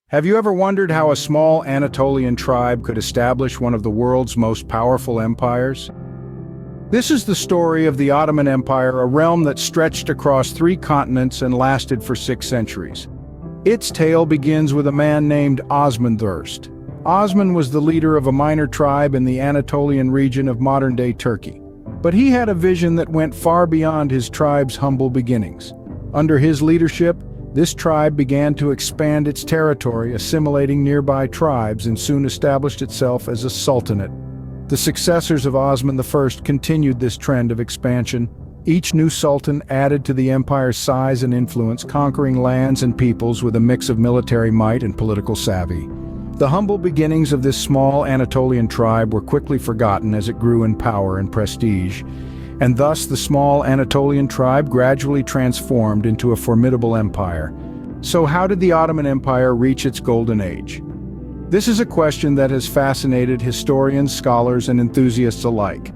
Have you ever wondered how a small Anatolian tribe could establish one of the world's most powerful empires? This is the story of the Ottoman Empire, a realm that stretched across 3 continents and lasted for 6 centuries. Its tale begins with a man named Osman Thirst. Osman was the leader of a minor tribe in the Anatolian region of modern-day Turkey. But he had a vision that went far beyond his tribe's humble beginnings. Under his leadership, this tribe began to expand its territory, assimilating nearby tribes, and soon established itself as a sultanate. The successors of Osman I continued this trend of expansion. Each new sultan added to the empire's size and influence, conquering lands and peoples with a mix of military might and political savvy. The humble beginnings of this small Anatolian tribe were quickly forgotten as it grew in power and prestige, and thus the small Anatolian tribe gradually transformed into a formidable empire. So how did the Ottoman Empire reach its golden age? This is a question that has fascinated historians, scholars, and enthusiasts alike.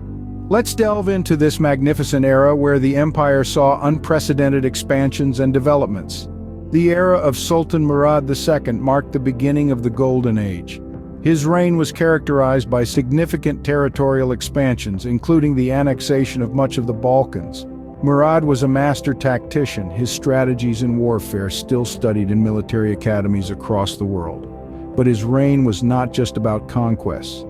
Let's delve into this magnificent era where the empire saw unprecedented expansions and developments. The era of Sultan Murad II marked the beginning of the Golden Age. His reign was characterized by significant territorial expansions, including the annexation of much of the Balkans. Murad was a master tactician, his strategies in warfare still studied in military academies across the world. But his reign was not just about conquests.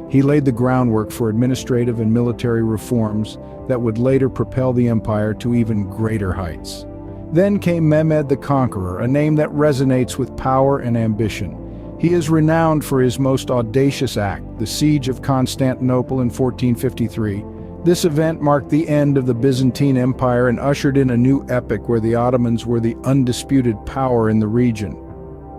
He laid the groundwork for administrative and military reforms that would later propel the empire to even greater heights. Then came Mehmed the Conqueror, a name that resonates with power and ambition. He is renowned for his most audacious act, the Siege of Constantinople in 1453. This event marked the end of the Byzantine Empire and ushered in a new epoch where the Ottomans were the undisputed power in the region.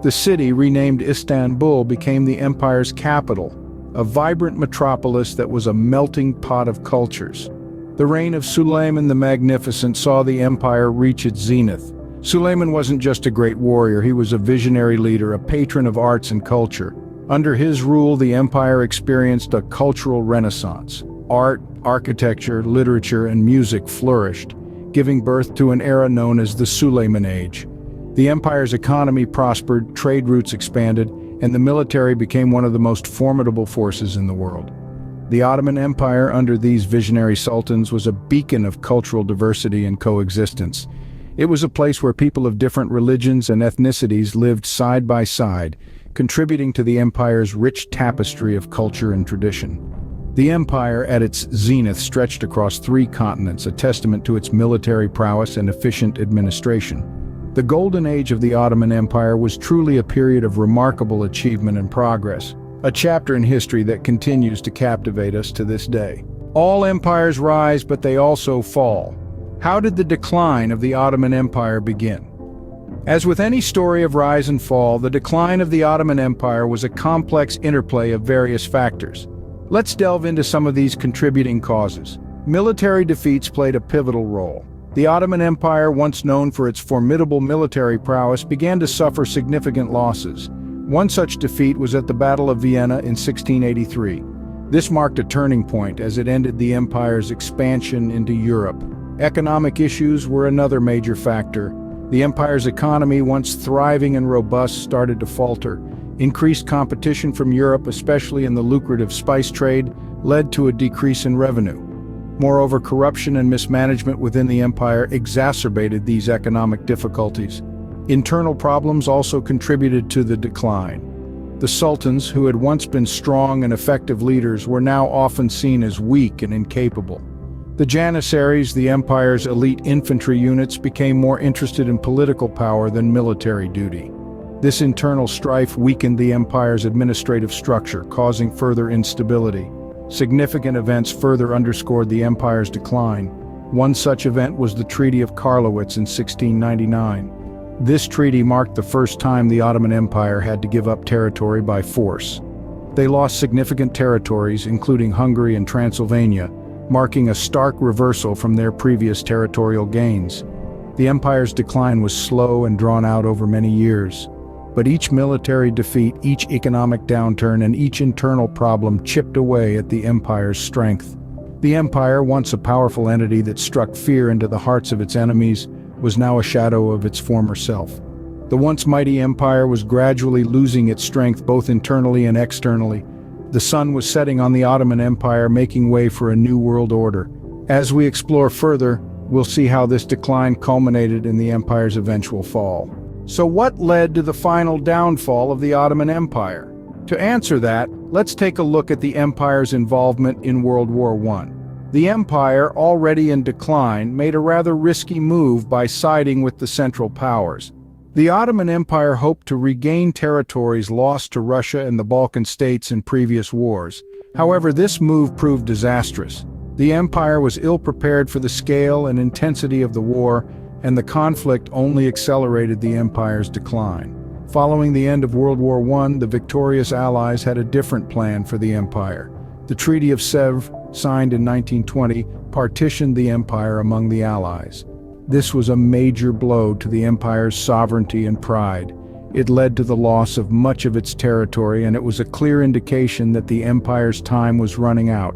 The city, renamed Istanbul, became the empire's capital, a vibrant metropolis that was a melting pot of cultures. The reign of Sulayman the Magnificent saw the empire reach its zenith. Sulayman wasn't just a great warrior, he was a visionary leader, a patron of arts and culture. Under his rule, the empire experienced a cultural renaissance. Art, architecture, literature, and music flourished, giving birth to an era known as the Sulayman Age. The empire's economy prospered, trade routes expanded, and the military became one of the most formidable forces in the world. The Ottoman Empire, under these visionary sultans, was a beacon of cultural diversity and coexistence. It was a place where people of different religions and ethnicities lived side by side, contributing to the empire's rich tapestry of culture and tradition. The empire, at its zenith, stretched across 3 continents, a testament to its military prowess and efficient administration. The Golden Age of the Ottoman Empire was truly a period of remarkable achievement and progress, a chapter in history that continues to captivate us to this day. All empires rise, but they also fall. How did the decline of the Ottoman Empire begin? As with any story of rise and fall, the decline of the Ottoman Empire was a complex interplay of various factors. Let's delve into some of these contributing causes. Military defeats played a pivotal role. The Ottoman Empire, once known for its formidable military prowess, began to suffer significant losses. One such defeat was at the Battle of Vienna in 1683. This marked a turning point as it ended the empire's expansion into Europe. Economic issues were another major factor. The empire's economy, once thriving and robust, started to falter. Increased competition from Europe, especially in the lucrative spice trade, led to a decrease in revenue. Moreover, corruption and mismanagement within the empire exacerbated these economic difficulties. Internal problems also contributed to the decline. The sultans, who had once been strong and effective leaders, were now often seen as weak and incapable. The Janissaries, the empire's elite infantry units, became more interested in political power than military duty. This internal strife weakened the empire's administrative structure, causing further instability. Significant events further underscored the empire's decline. One such event was the Treaty of Karlowitz in 1699. This treaty marked the first time the Ottoman Empire had to give up territory by force. They lost significant territories, including Hungary and Transylvania, marking a stark reversal from their previous territorial gains. The empire's decline was slow and drawn out over many years. But each military defeat, each economic downturn, and each internal problem chipped away at the empire's strength. The empire, once a powerful entity that struck fear into the hearts of its enemies, was now a shadow of its former self. The once mighty empire was gradually losing its strength both internally and externally. The sun was setting on the Ottoman Empire, making way for a new world order. As we explore further, we'll see how this decline culminated in the empire's eventual fall. So what led to the final downfall of the Ottoman Empire? To answer that, let's take a look at the empire's involvement in World War I. The empire, already in decline, made a rather risky move by siding with the Central Powers. The Ottoman Empire hoped to regain territories lost to Russia and the Balkan states in previous wars. However, this move proved disastrous. The empire was ill-prepared for the scale and intensity of the war, and the conflict only accelerated the empire's decline. Following the end of World War I, the victorious Allies had a different plan for the empire. The Treaty of Sèvres, signed in 1920, partitioned the empire among the Allies. This was a major blow to the empire's sovereignty and pride. It led to the loss of much of its territory, and it was a clear indication that the empire's time was running out.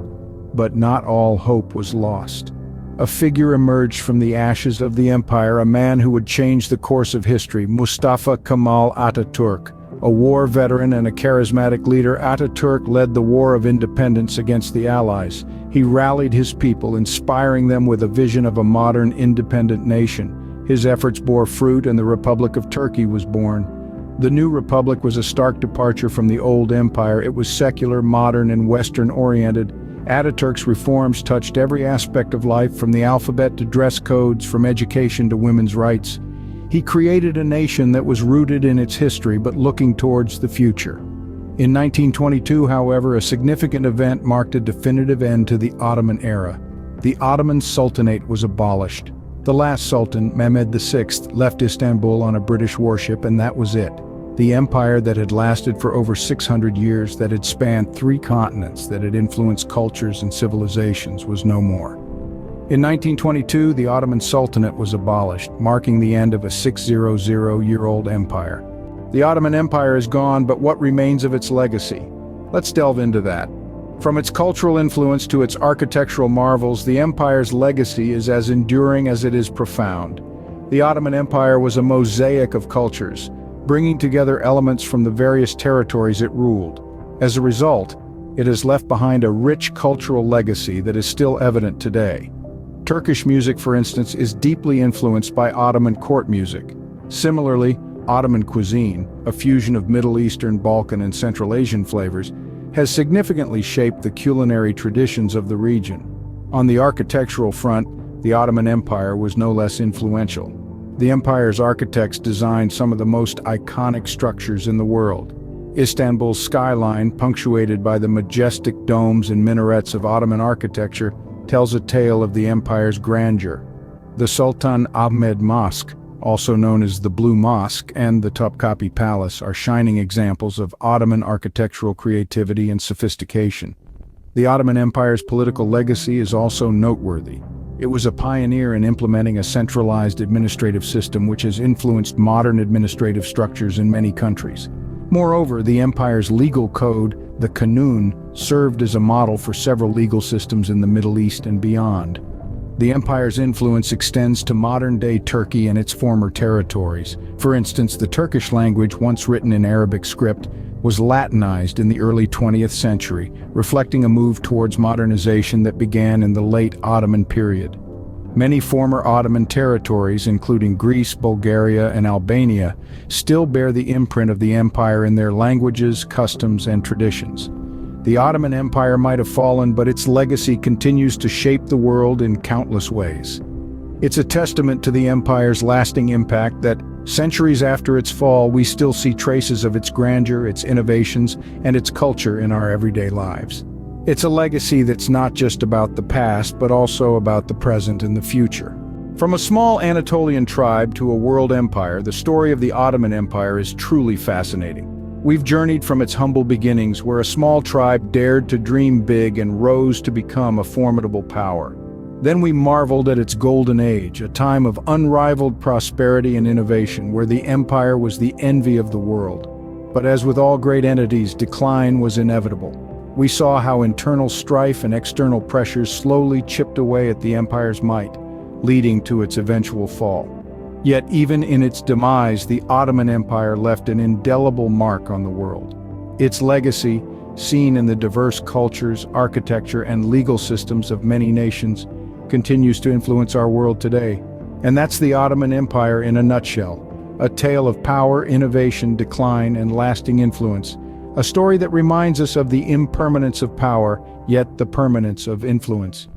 But not all hope was lost. A figure emerged from the ashes of the empire, a man who would change the course of history, Mustafa Kemal Atatürk. A war veteran and a charismatic leader, Atatürk led the War of Independence against the Allies. He rallied his people, inspiring them with a vision of a modern, independent nation. His efforts bore fruit, and the Republic of Turkey was born. The new republic was a stark departure from the old empire. It was secular, modern, and Western-oriented. Atatürk's reforms touched every aspect of life, from the alphabet to dress codes, from education to women's rights. He created a nation that was rooted in its history but looking towards the future. In 1922, however, a significant event marked a definitive end to the Ottoman era. The Ottoman Sultanate was abolished. The last Sultan, Mehmed VI, left Istanbul on a British warship, and that was it. The empire that had lasted for over 600 years, that had spanned 3 continents, that had influenced cultures and civilizations, was no more. In 1922, the Ottoman Sultanate was abolished, marking the end of a 600-year-old empire. The Ottoman Empire is gone, but what remains of its legacy? Let's delve into that. From its cultural influence to its architectural marvels, the empire's legacy is as enduring as it is profound. The Ottoman Empire was a mosaic of cultures, bringing together elements from the various territories it ruled. As a result, it has left behind a rich cultural legacy that is still evident today. Turkish music, for instance, is deeply influenced by Ottoman court music. Similarly, Ottoman cuisine, a fusion of Middle Eastern, Balkan, and Central Asian flavors, has significantly shaped the culinary traditions of the region. On the architectural front, the Ottoman Empire was no less influential. The empire's architects designed some of the most iconic structures in the world. Istanbul's skyline, punctuated by the majestic domes and minarets of Ottoman architecture, tells a tale of the empire's grandeur. The Sultan Ahmed Mosque, also known as the Blue Mosque, and the Topkapi Palace are shining examples of Ottoman architectural creativity and sophistication. The Ottoman Empire's political legacy is also noteworthy. It was a pioneer in implementing a centralized administrative system which has influenced modern administrative structures in many countries. Moreover, the empire's legal code, the Kanun, served as a model for several legal systems in the Middle East and beyond. The empire's influence extends to modern-day Turkey and its former territories. For instance, the Turkish language, once written in Arabic script, was Latinized in the early 20th century, reflecting a move towards modernization that began in the late Ottoman period. Many former Ottoman territories, including Greece, Bulgaria, and Albania, still bear the imprint of the empire in their languages, customs, and traditions. The Ottoman Empire might have fallen, but its legacy continues to shape the world in countless ways. It's a testament to the empire's lasting impact that, centuries after its fall, we still see traces of its grandeur, its innovations, and its culture in our everyday lives. It's a legacy that's not just about the past, but also about the present and the future. From a small Anatolian tribe to a world empire, the story of the Ottoman Empire is truly fascinating. We've journeyed from its humble beginnings, where a small tribe dared to dream big and rose to become a formidable power. Then we marveled at its golden age, a time of unrivaled prosperity and innovation, where the empire was the envy of the world. But as with all great entities, decline was inevitable. We saw how internal strife and external pressures slowly chipped away at the empire's might, leading to its eventual fall. Yet even in its demise, the Ottoman Empire left an indelible mark on the world. Its legacy, seen in the diverse cultures, architecture, and legal systems of many nations, continues to influence our world today. And that's the Ottoman Empire in a nutshell. A tale of power, innovation, decline, and lasting influence. A story that reminds us of the impermanence of power, yet the permanence of influence.